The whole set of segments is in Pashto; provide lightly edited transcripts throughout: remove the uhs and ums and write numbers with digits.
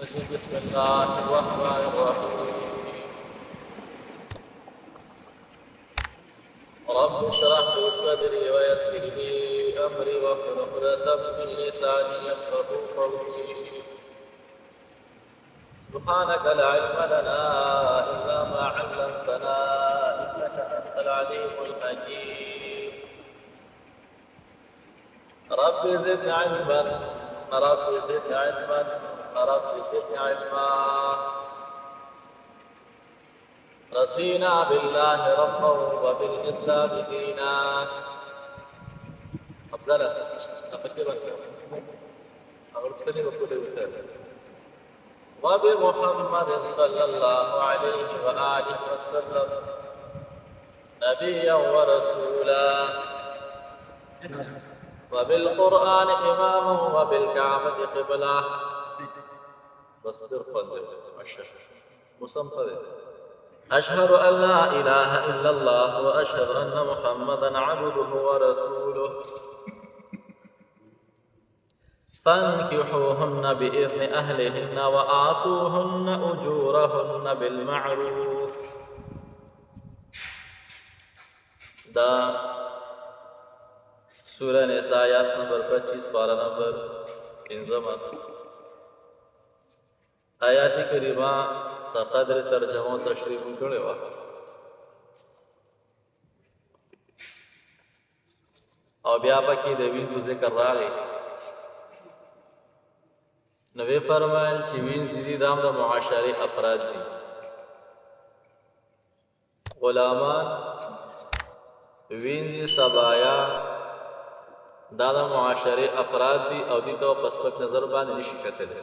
بسم الله الرحمن الرحيم. رب اشرح لي صدري ويسر لي امري واحلل عقدة من لساني يفقهوا قولي. سبحانك لا علم لنا الا ما علمتنا انك انت العليم الحكيم. رب زدني علما رب زدني علما رب زدني علما. رضينا بالله ربا وبالاسلام دينا. افضل وبمحمد صلى الله عليه واله وسلم نبيا ورسولا وبالقرآن إماما وبالكعبة قبلة. أشهد أن لا إله إلا الله وأشهد أن محمدا عبده ورسوله. فانكحوهن بإذن أهلهن وآتوهن أجورهن بالمعروف. دا سورہ نساء آیات نمبر 25 پارہ نمبر 15 آیات کریمہ سقدر ترجمہ تشریح کړي وا. او بیا پکې د وینځو ذکر راغی. نو فرمایل چې وینځ دي د معاشري افراد دي. غلامان وینځ سبایا دا د معاشري افراد دي او دي ته په سپک نظر باندې نشي کتلی.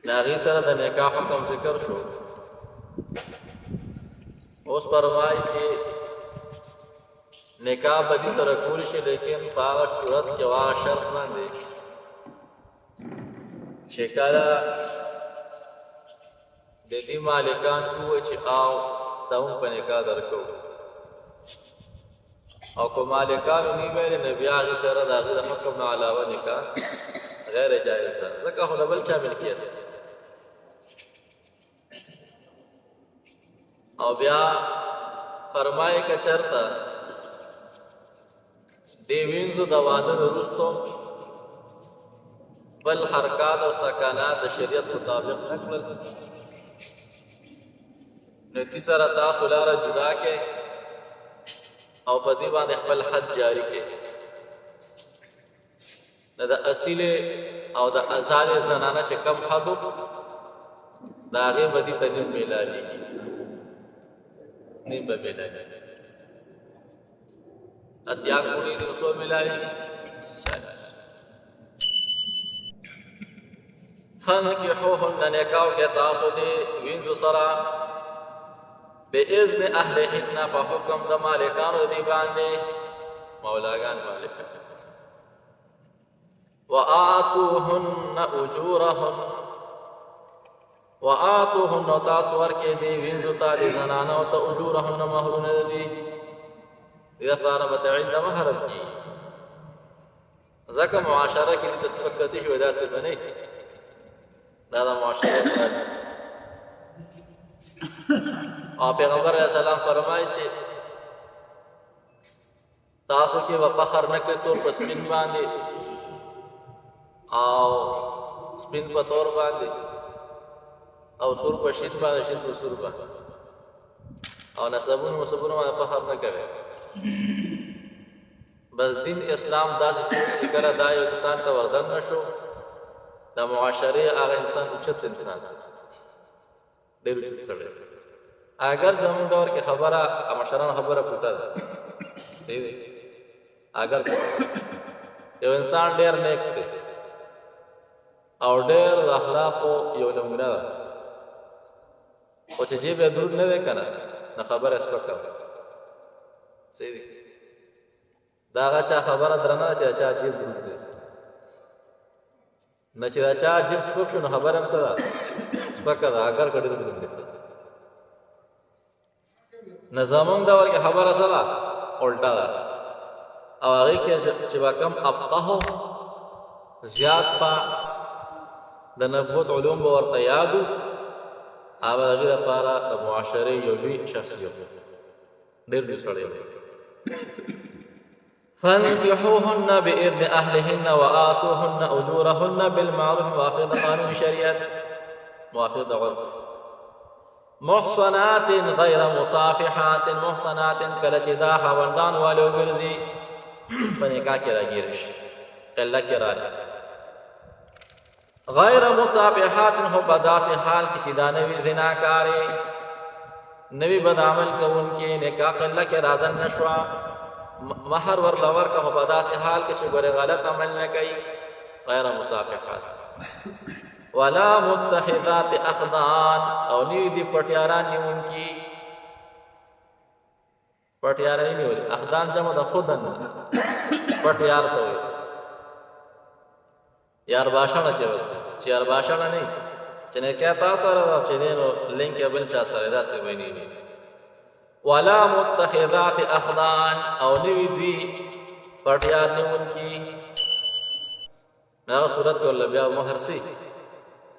د هغې سره د نکاح حکم ذکر شو. اوس فرمایي چې نکاح به دې سره کولی شي لیکن په هغه صورت کې هغه شرط باندې چې کله د دې مالکان ووایي چې او ته هم په نکاح درکوو او که مالکانو نه ویلې نو بیا هغې سره د هغې د حکم نه علاوه نکاح غیر جایز ده، ځکه خو د بل چا ملکیت دی. او بیا فرمایي که چېرته دې وینځو د واده وروستو بل حرکات او سکنات د شریعت مطابق نه کړل نو دې سره تاسو لاره جدا کړئ او په دې باندې خپل حد جاري کړئ. نو د اصیلې او د ازالې زنانه چې کم حد و د هغې به دې ته نیم میلادېږي، نیم به میلادېږي. اتیا کوڼې دې نو څو میلادېږي؟ 40. فانکحوهن نکاح کې تاسو دې وینځو سره بإذن أهلهن په حکم د مالکانو دې باندې مولاګان مالکان. وآتوهن أجورهن وآتوهن تاسو ورکې دې وینځو ته دې زنانو ته أجورهن مهرونه دي دې لپاره به ته عند مهر کړي، ځکه معاشره کې دې سپکتي شوې داسې به نه وي. دا د معاشره او پیغمبر علیہ السلام فرمایي چې تاسو کې به فخر نه کوئ تور په سپین باندې او سپین په تور باندې او سور په شین باندې شین په سور باندې او نسبونو مسبونو باندې فخر نه کوئ. بس دین اسلام داسې سوچ چې کله دا یو انسان ته وردن نه شو د معاشرې هغه انسان اوچت انسان ډېر اوچت سړی. اگر زمون دور کې خبره مشران خبره پټه ده صحیح دی. اگر یو انسان ډېر نیک دی او ډېر د اخلاقو یو نمونه ده خو چې جیب یې درود نه دی که نه نو خبره سپکه ده صحیح دی. د هغه چا خبره درنه چې د چا جیب درود دی نه چې د چا جیب سپک شو نو خبره هم څه ده سپکه ده اگر که ډېر درود دی. نه زمونږ دور کې خبره څه ده الټه ده او هغې کې چې به کوم افقهو زیات په د نبوت علوم به ورته یاد وو او د هغې لپاره د معاشرې یو لوی شخصیت ډېر لوی سړی دی. فانكحوهن بإذن أهلهن وآتوهن أجورهن بالمعروف موافق قانون شريعة موافق عرف. محصنات غير مصافحات محصنات کله چې دا خاوندان والو ګرځي په نکاح کې راګیر شي قله کې راځي. غیر مصافحات هو په داسې حال کې چې دا نوي زناکارې نوي بد عمل کوونکې نکاح قله کې رادن نشوه مہر ورله ورکه خو په داسې حال کې چې ګورې غلط عمل نه کوي. غیر مصافحات ولا متخذات اخدان او نوي دي پټیاران نیونکي پټیار نه نیول اخدان جمع د خودن پټیار ته وي یار باشانه چې یار باشانه نه چې نه کې تاسو سره چې نو لینک بل چا سره داسې ویني. ولا متخذات اخدان او نوی دوی پټیار نیونکي نغه صورت کې ول بیا مہر سي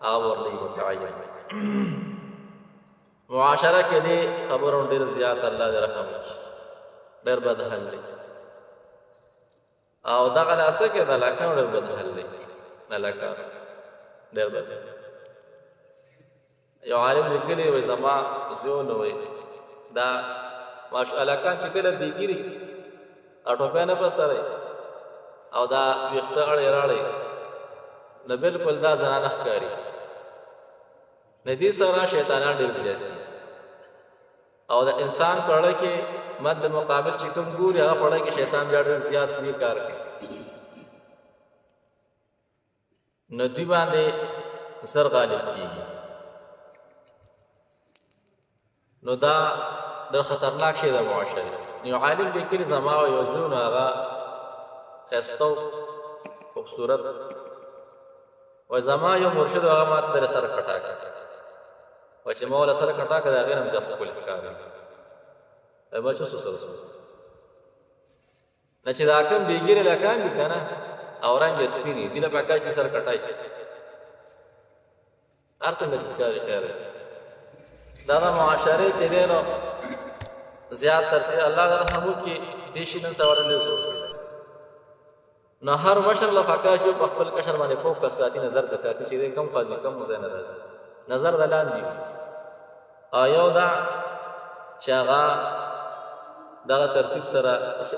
او ورلی متعین. معاشره کې دې خبرون ډېر زیات الله دې رحم وکړي ډېر بد حل دی او دغه لاسه کې د لکه ډېر بد حل دی نه لکه ډېر بد. یو عالم لیکلی وي زما زوی نو وي دا ماشاءالله کان چې کله بیګری اټوپه نه پسره او دا ویخته اړې راړې نه بالکل دا زنانه ښکاري ندی سره شیطانان ډېر زیات دي او د انسان په اړه کې مد مقابل چې کوم ګوري هغه په اړه کې شیطان بیا ډېر زیات وی کار کوي نو دوی باندې سر غالب کیږي. نو دا ډېر خطرناک شی د معاشرې. یو عالم لیکلي زما یو زوی نو هغه ښایسته خوبصورت و زما یو مرشد هغه ماته در سره کټا کړ و چې ما ول سره کټا کړ هغه هم ځخ کول ښکاري ای بچو سره نه چې دا کوم بیګری لکان دي کنه اورنګ سپینی دله پکای چې سره کټای ارڅنګ چې کاری خیر دا معاشره چې دینو زیات تر چې الله رحمو کې دیشي نن سوارلې زور نو هر مشر لفقا شي په خپل کشر باندې فوق ساتي نظر د ساتي چې کم قاضي کم مزه نه راځي نظر دلان دی آیو دا چې هغه دغه ترتیب سره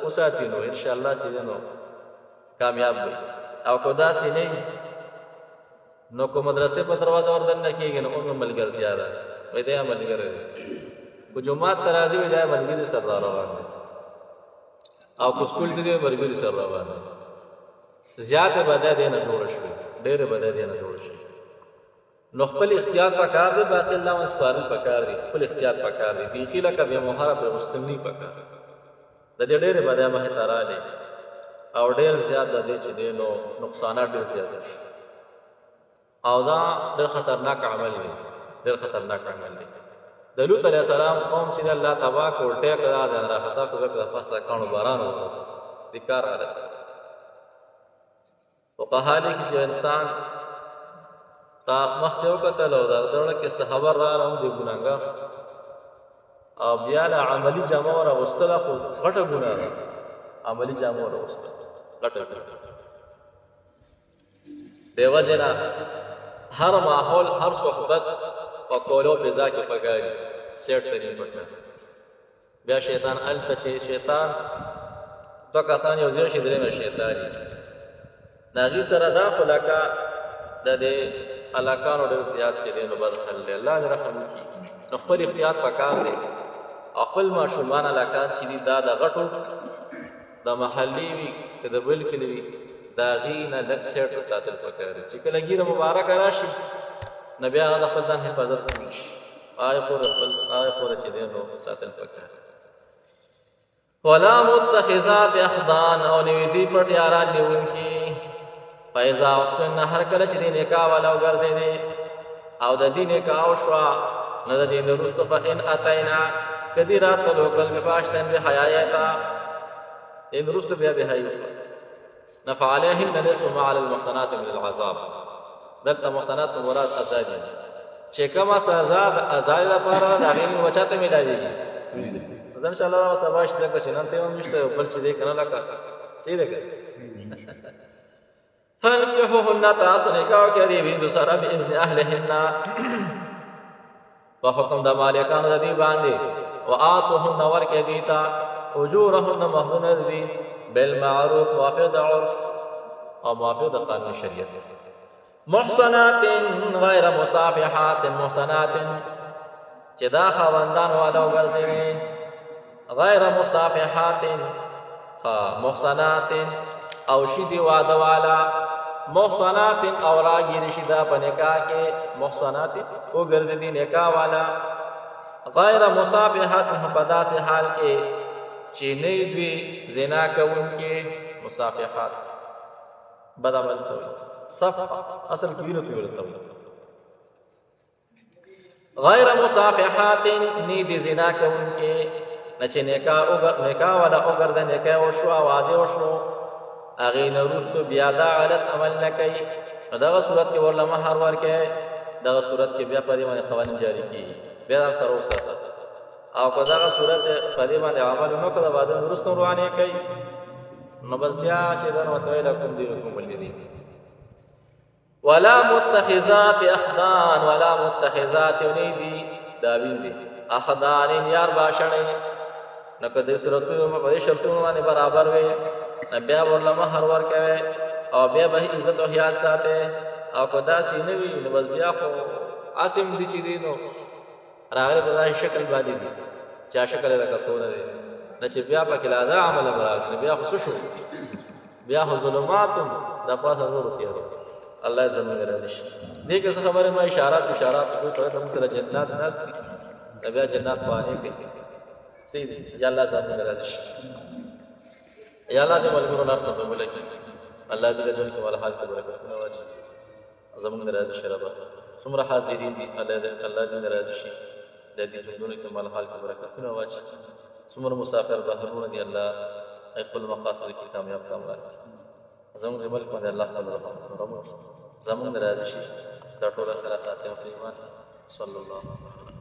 اوساتي نو ان شاء الله چې نو کامیاب وي او کو دا سي نه نو کو مدرسې په دروازه وردن نه کېږي نو موږ ملګرتیا ده وای دا ملګری کو جمعات ترازی وای دا ملګری سره روان دي او کو سکول دې ملګری سره روان دي زیات بده دې نه جوړ شو ډېر بده دې نه جوړ شو نو خپل احتیاط پکار دی باقي الله وسپارل پکار دی خپل احتیاط پکار دی بیخي لکه به محارب مستمنی پکار د دې ډېر بده مه تراله او ډېر زیات د دې چې دې نو نقصانات ډېر زیات او دا ډېر خطرناک عمل دی ډېر خطرناک عمل دی. د لوط علیه السلام قوم چې الله تبا کو الټه کړه ځان راختا کو په فاصله کانو باران وکړ ذکر راته او په حال کې چې انسان تا مخته وکتل او دا ډول کې صحابه را روان دي ګناګار او بیا له عملی جامه ور واستله خو غټه ګناه ده عملی جامه ور واستله غټه دیو جنا هر ماحول هر صحبت او کولو په ځکه پکاري سیټ ترې پټه بیا شیطان الته چې شیطان تو کسان یو ځای شي درې مې شیطانی ناغي سره دا خلکا د دې علاقانو ډېر زیات چې دین بد خل الله رحم وکي نو خپل اختیار پکار دی خپل ماشومان علاقات چې دا د غټو د محلي وي د بل کلی وي دا غینه لک سیټ ساتل پکار چې کله ګیره مبارک راشي نبی هغه خپل ځان حفاظت کوي آی پور چې دین ساتل پکار ولا متخذات اخدان او نوی دی پټ یاران نیونکي فایزا احسن هر کله چې دې نکاح والا وګرځي دي او د دې نکاح شوا نه د دې رستو فإن اتینا کدی رات لوکل کې پاشتن به حیايتا ان رست بیا بهایي نفعليهن نصف ما على المحصنات من العذاب دلته محصنات مراد ازادي چې کومه سزا د ازادي لپاره د هغې بچاته میلادېږي ان شاء الله سبا شته که چې نن ته هم نشته بل چې دی کنه لکه صحیح ده که فانكحوهن تاسو نکاح کوي وینځو سره باذن اهلهن په حکم د مالکانو د دې باندې وآتوهن ورکې دیتا اجورهن مهرونه دي بالمعروف موافق د عرف او موافق د قانون شریعت محصنات غیر مصافحات محصنات چې دا خاوندان واده وګرځوي غیر مصافحات محصنات او شدي واده والا محصنات او راګیر شدا په نکاح کې محصنات وګرځي نکاح والا غیر مصافحات په داسې حال کې چې نه دوی زنا کوونکي مصافحات بد عمل کوي صفحه اصل کې ویلو ورته غیر مصافحات نه دي زنا کوونکي نه چې نکاح ولا وګرځي نکاح او شو واده او شو هغې نه وروستو بیا دا حالت عمل نه کوي نو دغه صورت کې ورله مهر ورکوي دغه صورت کې بیا په دې باندې قوانین جاري کېږي بیا دا سره وساته او که دغه صورت په دې باندې عمل ونه کړه د واده نه وروسته روانې کوي نو بس بیا چې دا نو ورته ویل کوم دینکم ولدي ولا متخذات اخدان ولا متخذات ونیدي دا ویزي اخدان یار باشړې نو که دې صورتونو په دې شرطونو باندې برابر وي بیا ورله مهر ورکوي او بیا به عزت او خیال ساتي او که داسې نه وي نو بس بیا خو اسیم دي چې دی نو راغلی په داسې شکل باندې دي چا شکل یې لکه تونه دی نه چې بیا پکې لا دا عمله به راغلی بیا خو څه شو بیا خو ظلمات د پاسه نور تېرو الله یې زموږ راضي شي دې کې څه خبرې ما اشارات کوي په موږ سره جنات ناست دي بیا جنات وانې کوي صحیح دی یا الله زموږ راضي شي یا الله دې ملګرو ناس نه سمول کی الله دې جل کو حال کې برکتونه واچي زمونږ راضي شرابه څومره حاضرین دي الله دې راضي شي د دې ژوندونو کې مال حال کې برکتونه واچي څومره مسافر بهرونه دي الله خپل مقاصد کې کامیاب کړي زمونږ ملک باندې الله تعالی رحم زمونږ راضي شي دا ټول خیرات او ایمان صلی الله علیه